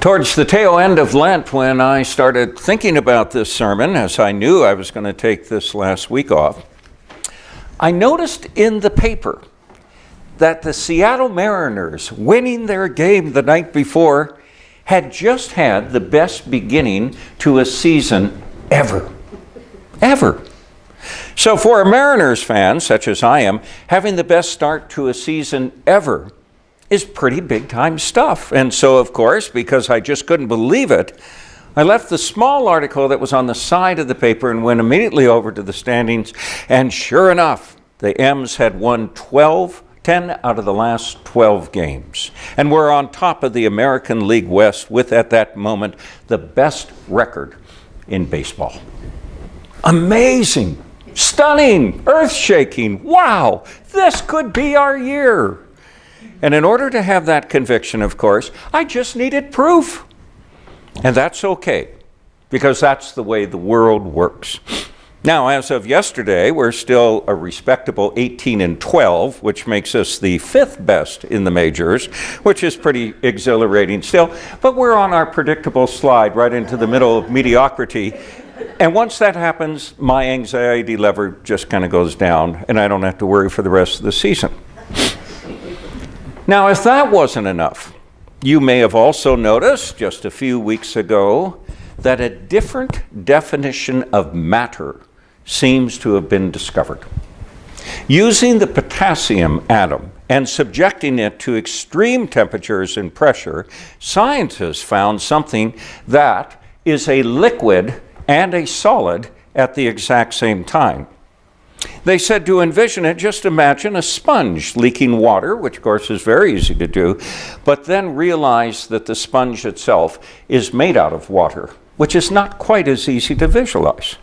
Towards the tail end of Lent, when I started thinking about this sermon, as I knew I was going to take this last week off, I noticed in the paper that the Seattle Mariners, winning their game the night before, had just had the best beginning to a season ever. Ever. So for a Mariners fan, such as I am, having the best start to a season ever is pretty big time stuff. And so, of course, because I just couldn't believe it, I left the small article that was on the side of the paper and went immediately over to the standings. And sure enough, the M's had won 10 out of the last 12 games. And were on top of the American League West with, at that moment, the best record in baseball. Amazing, stunning, earth-shaking. Wow, this could be our year. And in order to have that conviction, of course, I just needed proof. And that's okay, because that's the way the world works. Now, as of yesterday, we're still a respectable 18-12, which makes us the 5th best in the majors, which is pretty exhilarating still. But we're on our predictable slide right into the middle of mediocrity. And once that happens, my anxiety level just kind of goes down, and I don't have to worry for the rest of the season. Now, if that wasn't enough, you may have also noticed just a few weeks ago that a different definition of matter seems to have been discovered. Using the potassium atom and subjecting it to extreme temperatures and pressure, scientists found something that is a liquid and a solid at the exact same time. They said to envision it, just imagine a sponge leaking water, which of course is very easy to do, but then realize that the sponge itself is made out of water, which is not quite as easy to visualize.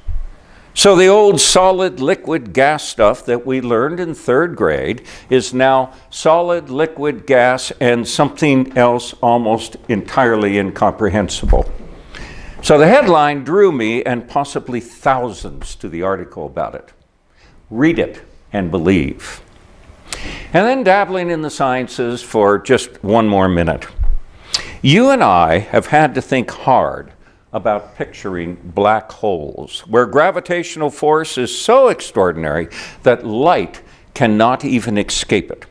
So the old solid, liquid, gas stuff that we learned in 3rd grade is now solid, liquid, gas, and something else almost entirely incomprehensible. So the headline drew me and possibly thousands to the article about it. Read it and believe. And then dabbling in the sciences for just one more minute. You and I have had to think hard about picturing black holes, where gravitational force is so extraordinary that light cannot even escape it.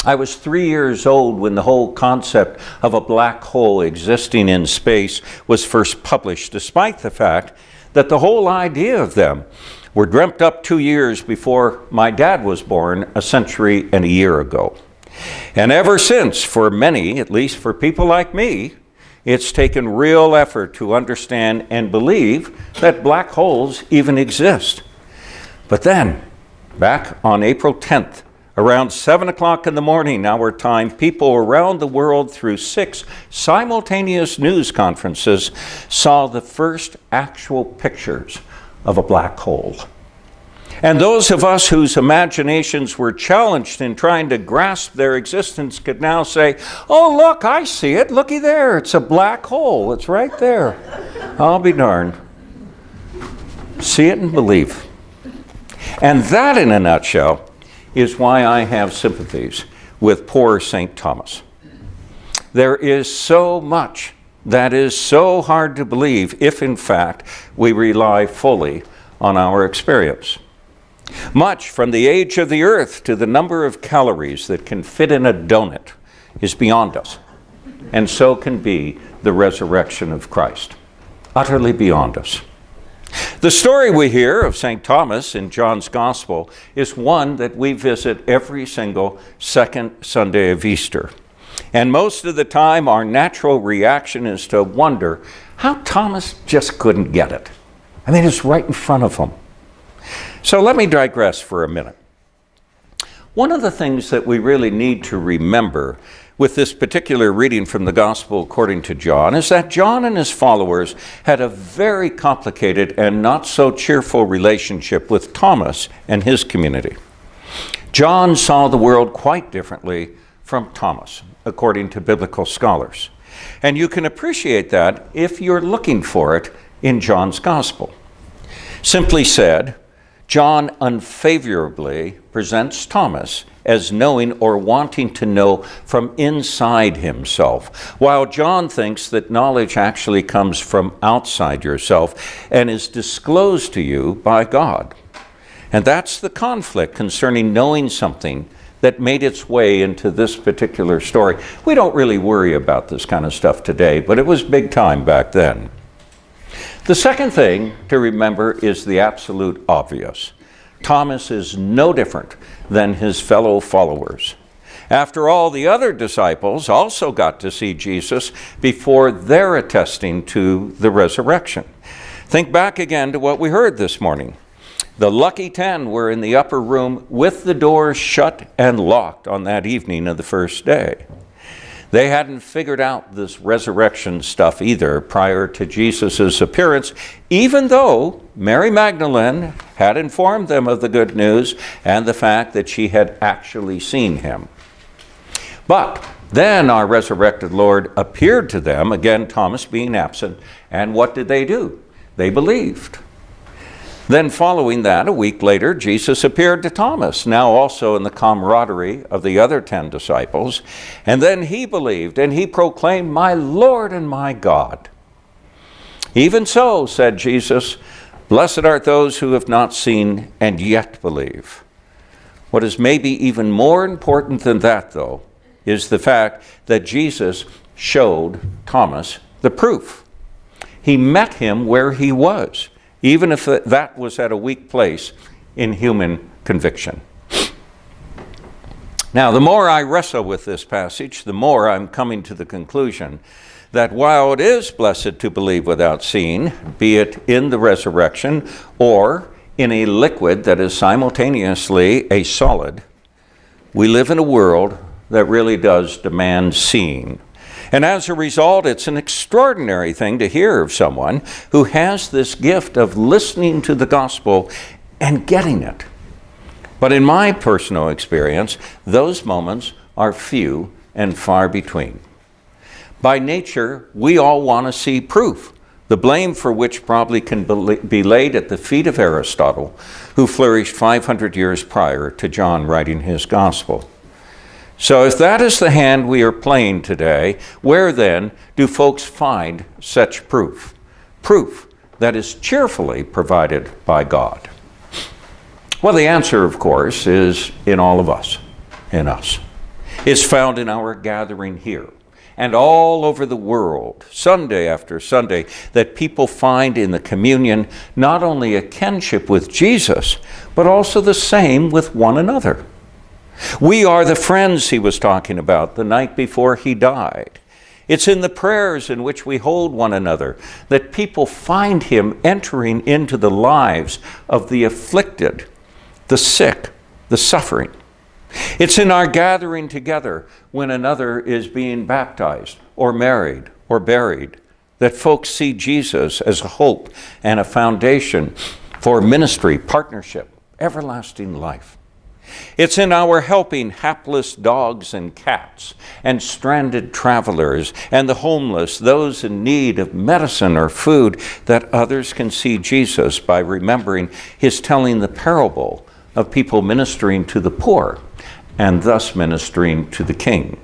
I was 3 years old when the whole concept of a black hole existing in space was first published, despite the fact that the whole idea of them were dreamt up 2 years before my dad was born a century and a year ago. And ever since, for many, at least for people like me, it's taken real effort to understand and believe that black holes even exist. But then, back on April 10th, around 7 o'clock in the morning, our time, people around the world through 6 simultaneous news conferences saw the first actual pictures of a black hole. And those of us whose imaginations were challenged in trying to grasp their existence could now say, oh, look, I see it. Looky there. It's a black hole. It's right there. I'll be darned. See it and believe. And that, in a nutshell, is why I have sympathies with poor St. Thomas. There is so much that is so hard to believe if, in fact, we rely fully on our experience. Much from the age of the earth to the number of calories that can fit in a donut is beyond us, and so can be the resurrection of Christ. Utterly beyond us. The story we hear of St. Thomas in John's Gospel is one that we visit every single second Sunday of Easter. And most of the time, our natural reaction is to wonder how Thomas just couldn't get it. I mean, it's right in front of him. So let me digress for a minute. One of the things that we really need to remember with this particular reading from the Gospel according to John is that John and his followers had a very complicated and not so cheerful relationship with Thomas and his community. John saw the world quite differently from Thomas, according to biblical scholars. And you can appreciate that if you're looking for it in John's Gospel. Simply said, John unfavorably presents Thomas as knowing or wanting to know from inside himself, while John thinks that knowledge actually comes from outside yourself and is disclosed to you by God. And that's the conflict concerning knowing something that made its way into this particular story. We don't really worry about this kind of stuff today, but it was big time back then. The second thing to remember is the absolute obvious. Thomas is no different than his fellow followers. After all, the other disciples also got to see Jesus before they're attesting to the resurrection. Think back again to what we heard this morning. The lucky 10 were in the upper room with the doors shut and locked on that evening of the first day. They hadn't figured out this resurrection stuff either prior to Jesus' appearance, even though Mary Magdalene had informed them of the good news and the fact that she had actually seen him. But then our resurrected Lord appeared to them, again Thomas being absent, and what did they do? They believed. Then following that, a week later, Jesus appeared to Thomas, now also in the camaraderie of the other 10 disciples. And then he believed, and he proclaimed, "My Lord and my God." "Even so," said Jesus, "blessed are those who have not seen and yet believe." What is maybe even more important than that, though, is the fact that Jesus showed Thomas the proof. He met him where he was, even if that was at a weak place in human conviction. Now, the more I wrestle with this passage, the more I'm coming to the conclusion that while it is blessed to believe without seeing, be it in the resurrection or in a liquid that is simultaneously a solid, we live in a world that really does demand seeing. And as a result, it's an extraordinary thing to hear of someone who has this gift of listening to the gospel and getting it. But in my personal experience, those moments are few and far between. By nature, we all want to see proof, the blame for which probably can be laid at the feet of Aristotle, who flourished 500 years prior to John writing his gospel. So if that is the hand we are playing today, where then do folks find such proof? Proof that is cheerfully provided by God. Well, the answer, of course, is in all of us, in us. It's found in our gathering here and all over the world, Sunday after Sunday, that people find in the communion not only a kinship with Jesus, but also the same with one another. We are the friends he was talking about the night before he died. It's in the prayers in which we hold one another that people find him entering into the lives of the afflicted, the sick, the suffering. It's in our gathering together when another is being baptized or married or buried that folks see Jesus as a hope and a foundation for ministry, partnership, everlasting life. It's in our helping hapless dogs and cats and stranded travelers and the homeless, those in need of medicine or food, that others can see Jesus by remembering his telling the parable of people ministering to the poor and thus ministering to the king.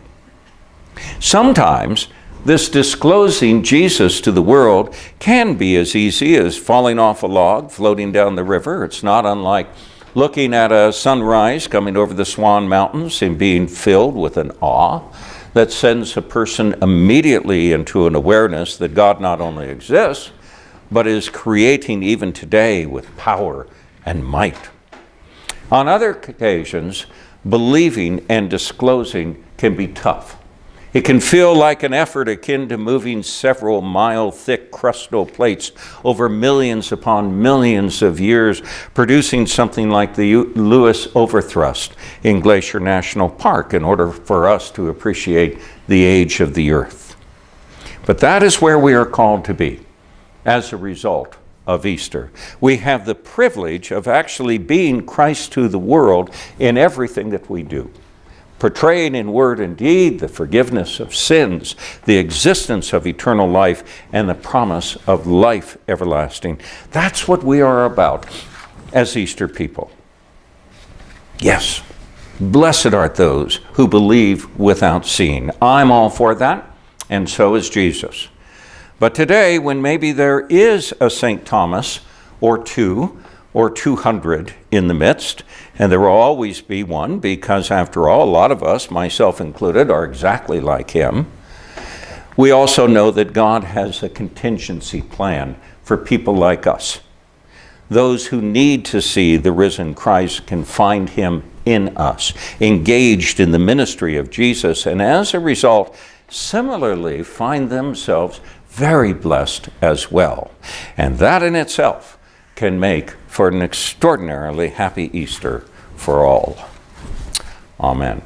Sometimes this disclosing Jesus to the world can be as easy as falling off a log floating down the river. It's not unlike looking at a sunrise coming over the Swan Mountains and being filled with an awe that sends a person immediately into an awareness that God not only exists, but is creating even today with power and might. On other occasions, believing and disclosing can be tough. It can feel like an effort akin to moving several mile-thick crustal plates over millions upon millions of years, producing something like the Lewis overthrust in Glacier National Park in order for us to appreciate the age of the earth. But that is where we are called to be as a result of Easter. We have the privilege of actually being Christ to the world in everything that we do, portraying in word and deed the forgiveness of sins, the existence of eternal life, and the promise of life everlasting. That's what we are about. as Easter people. Yes, blessed art those who believe without seeing. I'm all for that, and so is Jesus. But today, when maybe there is a St. Thomas or two or 200 in the midst, and there will always be one, because after all, a lot of us, myself included, are exactly like him, we also know that God has a contingency plan for people like us. Those who need to see the risen Christ can find him in us, engaged in the ministry of Jesus, and as a result, similarly find themselves very blessed as well. And that in itself can make for an extraordinarily happy Easter for all. Amen.